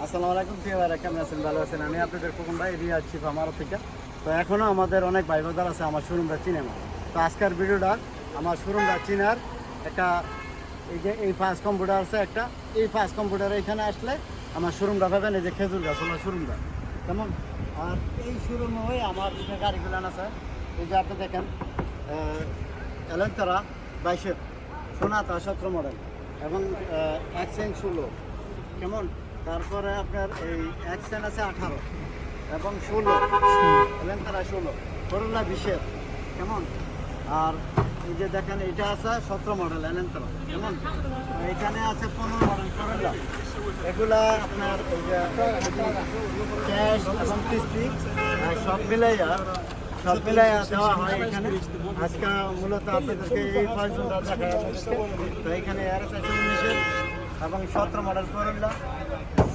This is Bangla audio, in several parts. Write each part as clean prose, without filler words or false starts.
আসসালামু আলাইকুম প্রিয় ভাইরা, কেমন আছেন? ভালো আছেন? আমি আপনাদের খোকন ভাই, রিয়াজ চিফ আমার থেকে। তো এখনও আমাদের অনেক ভাই বোনরা আছে আমার শোরুমটা চিনে না। তো আজকের ভিডিওটা আমার শোরুমটা চিনার একটা, এই যে এই ফার্স্ট কম্পিউটার আছে একটা, এই ফার্স্ট কম্পিউটার এখানে আসলে আমার শোরুমটা পাবেন। এই যে খেজুর গাছ আমার শোরুমটা কেমন। আর এই শোরুমে হয়ে আমার যে গাড়িগুলো আছে, এই যে আপনি দেখেন এলেন্তারা 22 সোনাতা 17 মডেল এবং অ্যাক্সেন্ট 16 কেমন। তারপরে আপনার এই অ্যাক্সেন্ট আছে 18 এবং 16 এলেন্তারা 16 করোলা 20 কেমন। আর এই যে দেখেন এটা আছে 17 মডেল এলেন্তারা কেমন। এখানে আছে 15 মডেল করোলা। এগুলা আপনার এই যে ক্যাশ এবং কিস্তি সব মিলাইয়া দেওয়া হয় এখানে। আজকে মূলত আপনাদেরকে এই ফার্স্টটা দেখা যাচ্ছে। তো এখানে RS 19 এবং 17 মডেল করোলা,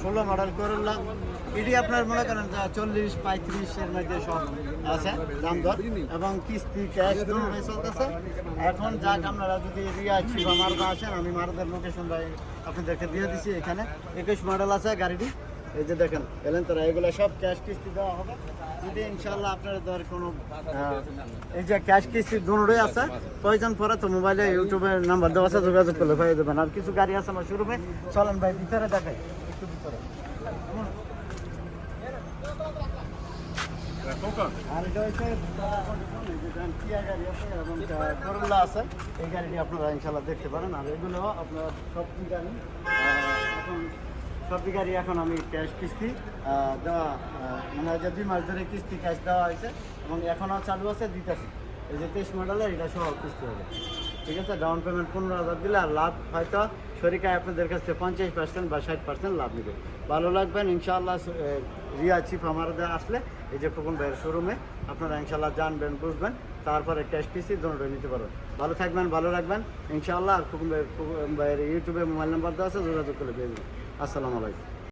16 মডেল করোলা। এটি আপনার মনে করেন 40-35-এর মধ্যে সব আছে দাম দর, এবং কিস্তি ক্যাশ দুটোই চলতেছে। এখন যাক আপনারা যদি রিয়াজ চিফ মারদা আসেন, আমি মারদার লোকেশনটা আপনাদেরকে দিয়ে দিচ্ছি। এখানে 21 মডেল আছে গাড়িটি। এই যে দেখেন এলেন্তারা, এগুলো সব ক্যাশ কিস্তি দেওয়া হবে যদি ইনশাল্লাহ আপনার ধর কোনো এই যে ক্যাশ কিস্তি দুটোই আছে। প্রয়োজন পড়ে তো মোবাইলে ইউটিউবের নাম্বার দেওয়া আছে, যোগাযোগ করলে পেয়ে দেবেন। আর কিছু গাড়ি আছে আমার শুরুতে, চলেন ভাই ভিতরে দেখাই একটু ভিতরে। আর এটা হচ্ছে টিয়া গাড়ি আছে এবং করোলা আছে। এই গাড়িটি আপনারা ইনশাল্লাহ দেখতে পারেন। আর এগুলো আপনার সবজি গাড়ি, এখন সবজি গাড়ি এখন আমি ক্যাশ কিস্তি দেওয়া, মানে যে 2 মাস ধরে কিস্তি ক্যাশ দেওয়া হয়েছে এবং এখনও চালু আছে, দিতেছি। এই যে 23 মডেলের এটা সহ কিস্তি হবে, ঠিক আছে। ডাউন পেমেন্ট 15,000 দিলে আর লাভ হয়তো শরিকায় আপনাদের কাছ থেকে 50% বা 60% লাভ নেবে। ভালো লাগবেন ইনশাআল্লাহ। রিয়াজ চিফ আমাদের আসলে এই যে খোকন ভাইয়ের শোরুমে আপনারা ইনশাআল্লাহ জানবেন, বুঝবেন, তারপরে ক্যাশ কিস্তি দুটোই নিতে পারবেন। ভালো থাকবেন, ভালো রাখবেন ইনশাআল্লাহ। আর খোকন ভাইয়ের ইউটিউবে মোবাইল নাম্বার দেওয়া আছে, যোগাযোগ করে পেয়ে যাবেন। আসসালামু আলাইকুম।